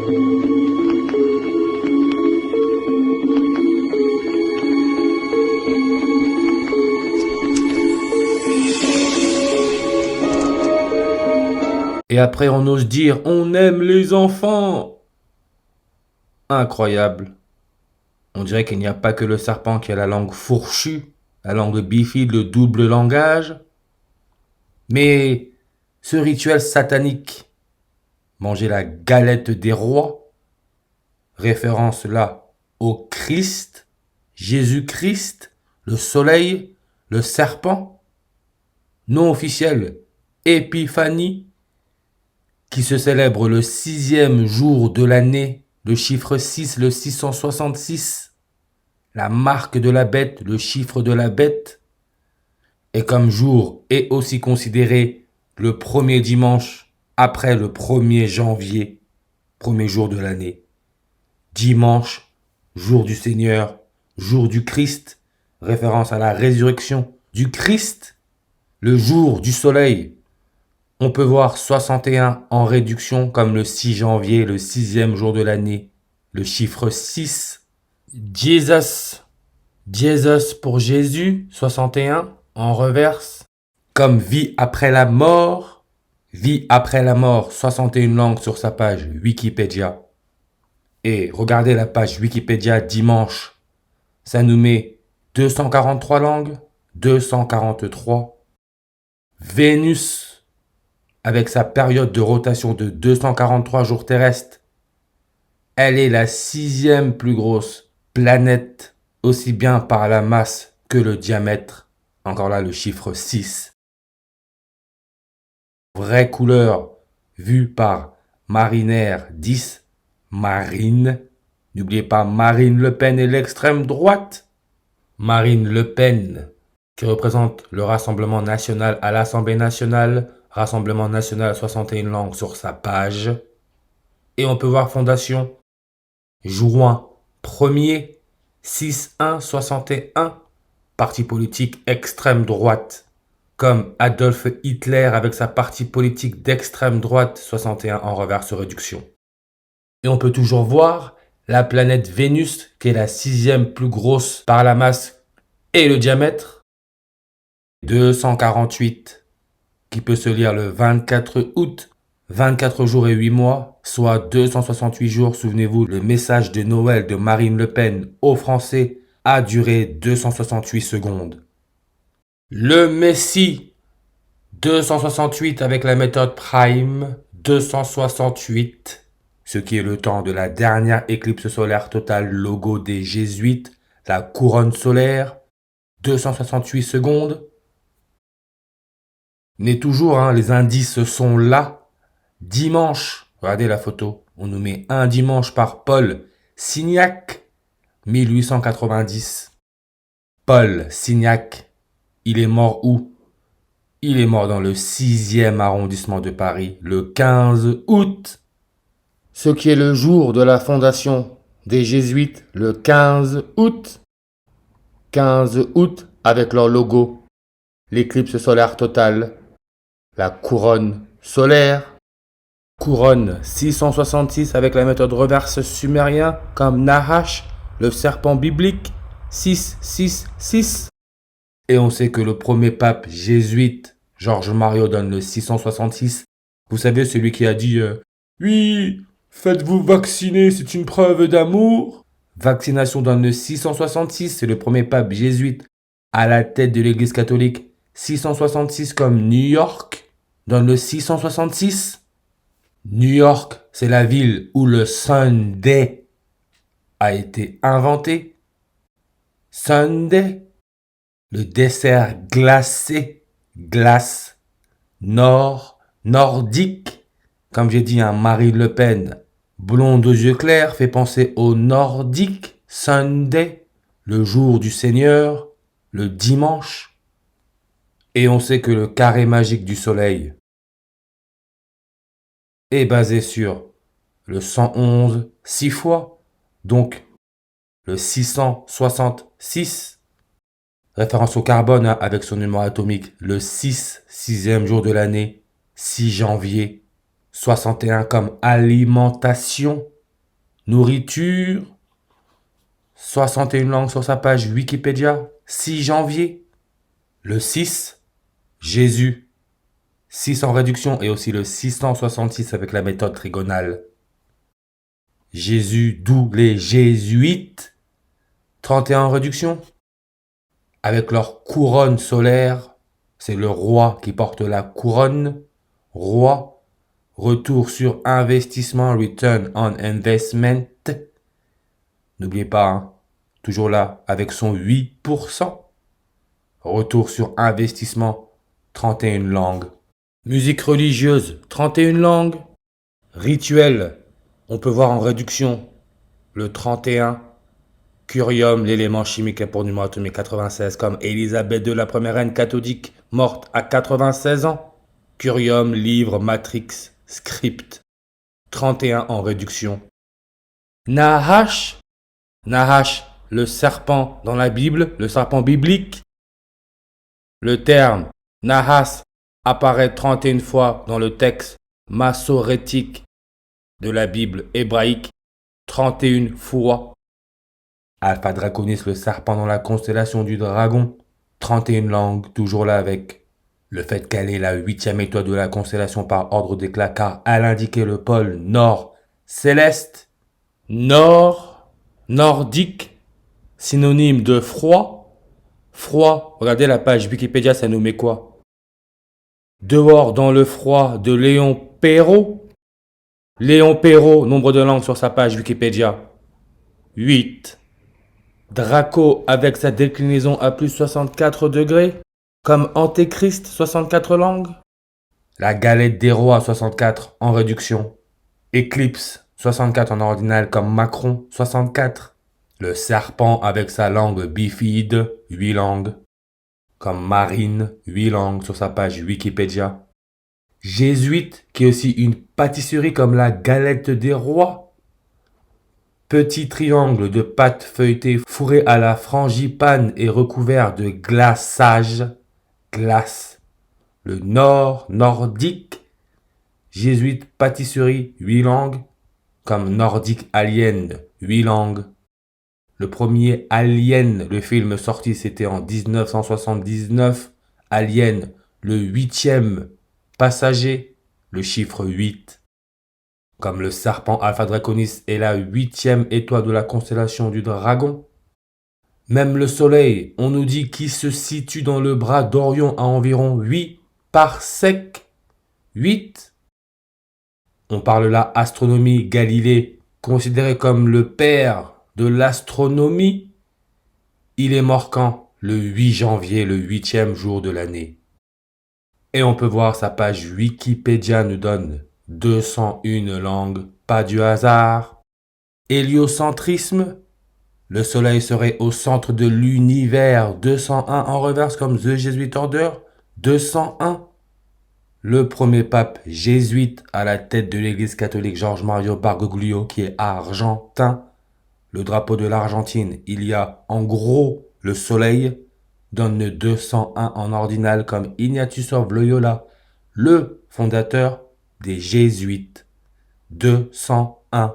Et après, on ose dire, on aime les enfants. Incroyable. On dirait qu'il n'y a pas que le serpent qui a la langue fourchue, la langue bifide, le double langage. Mais ce rituel satanique, manger la galette des rois, référence là au Christ, Jésus-Christ, le soleil, le serpent, non officiel, Épiphanie, qui se célèbre le 6e jour de l'année, le chiffre 6, le 666, la marque de la bête, le chiffre de la bête, et comme jour est aussi considéré le premier dimanche après le 1er janvier, premier jour de l'année. Dimanche, jour du Seigneur, jour du Christ, référence à la résurrection du Christ, le jour du soleil. On peut voir 61 en réduction comme le 6 janvier, le 6e jour de l'année, le chiffre 6. Jesus pour Jésus, 61 en reverse. Comme vie après la mort, 61 langues sur sa page Wikipédia. Et regardez la page Wikipédia dimanche, ça nous met 243 langues, 243. Vénus, avec sa période de rotation de 243 jours terrestres, elle est la 6e plus grosse planète, aussi bien par la masse que le diamètre. Encore là, le chiffre 6. Vraie couleur vue par Marinaire 10, Marine. N'oubliez pas Marine Le Pen et l'extrême droite. Marine Le Pen, qui représente le Rassemblement national à l'Assemblée nationale. Rassemblement national 61 langues sur sa page. Et on peut voir Fondation Juin 1er 6-1-61, parti politique extrême droite, comme Adolf Hitler avec sa partie politique d'extrême droite 61 en reverse réduction. Et on peut toujours voir la planète Vénus, qui est la 6e plus grosse par la masse et le diamètre, 248, qui peut se lire le 24 août, 24 jours et 8 mois, soit 268 jours. Souvenez-vous, le message de Noël de Marine Le Pen aux Français a duré 268 secondes. Le Messie, 268 avec la méthode Prime, 268, ce qui est le temps de la dernière éclipse solaire totale, logo des jésuites, la couronne solaire, 268 secondes. Mais toujours, les indices sont là. Dimanche, regardez la photo, on nous met un dimanche par Paul Signac, 1890. Paul Signac, il est mort où? Il est mort dans le 6e arrondissement de Paris, le 15 août. Ce qui est le jour de la fondation des Jésuites, le 15 août. 15 août avec leur logo, l'éclipse solaire totale, la couronne solaire. Couronne 666 avec la méthode reverse sumérien, comme Nahash, le serpent biblique, 666. Et on sait que le premier pape jésuite, Georges Mario, donne le 666. Vous savez, celui qui a dit oui, faites-vous vacciner, c'est une preuve d'amour. Vaccination donne le 666, c'est le premier pape jésuite à la tête de l'église catholique. 666 comme New York donne le 666. New York, c'est la ville où le Sunday a été inventé. Sunday. Le dessert glacé, glace, nordique. Comme j'ai dit, Marine Le Pen, blonde aux yeux clairs, fait penser au nordique. Sunday, le jour du Seigneur, le dimanche. Et on sait que le carré magique du soleil est basé sur le 111 6 fois, donc le 666. Référence au carbone avec son numéro atomique, le 6e jour de l'année, 6 janvier, 61 comme alimentation, Nourriture, 61 langues sur sa page Wikipédia, 6 janvier. Le 6, Jésus, 6 en réduction et aussi le 666 avec la méthode trigonale. Jésus, d'où les jésuites, 31 en réduction. Avec leur couronne solaire, c'est le roi qui porte la couronne. Roi, retour sur investissement, return on investment. N'oubliez pas, hein, toujours là, avec son 8%. Retour sur investissement, 31 langues. Musique religieuse, 31 langues. Rituel, on peut voir en réduction le 31. Curium, l'élément chimique pour numéro atomique 96, comme Élisabeth II, la première reine catholique, morte à 96 ans. Curium, livre, matrix, script, 31 en réduction. Nahash, Nahash, le serpent dans la Bible, le serpent biblique. Le terme Nahas apparaît 31 fois dans le texte massorétique de la Bible hébraïque, 31 fois. Alpha Draconis, le serpent dans la constellation du dragon, 31 langues, toujours là avec le fait qu'elle est la 8e étoile de la constellation par ordre d'éclat, car elle indiquait le pôle nord céleste, nord, nordique, synonyme de froid. Froid, regardez la page Wikipédia, ça nous met quoi? Dehors dans le froid de Léon Perrault. Léon Perrault, nombre de langues sur sa page Wikipédia, 8. Draco avec sa déclinaison à plus 64 degrés, comme Antéchrist, 64 langues. La galette des rois, 64 en réduction. Éclipse, 64 en ordinal comme Macron, 64. Le serpent avec sa langue bifide, 8 langues. Comme Marine, 8 langues sur sa page Wikipédia. Jésuite, qui est aussi une pâtisserie comme la galette des rois. Petit triangle de pâte feuilletée fourré à la frangipane et recouvert de glaçage, glace. Le nord, nordique. Jésuite, pâtisserie, 8 langues. Comme nordique alien, 8 langues. Le premier Alien, le film sorti, c'était en 1979. Alien, le 8e passager, le chiffre 8. Comme le serpent Alpha Draconis est la 8e étoile de la constellation du dragon. Même le soleil, on nous dit qu'il se situe dans le bras d'Orion à environ 8 parsecs. 8. On parle là astronomie, Galilée, considéré comme le père de l'astronomie. Il est mort quand? Le 8 janvier, le 8e jour de l'année. Et on peut voir sa page Wikipédia nous donne 201 langues, pas du hasard. Héliocentrisme, le soleil serait au centre de l'univers, 201 en reverse comme The Jesuit Order, 201. Le premier pape jésuite à la tête de l'église catholique, George Mario Bergoglio, qui est argentin. Le drapeau de l'Argentine, il y a en gros le soleil, donne le 201 en ordinal comme Ignatius of Loyola, le fondateur des jésuites. 201.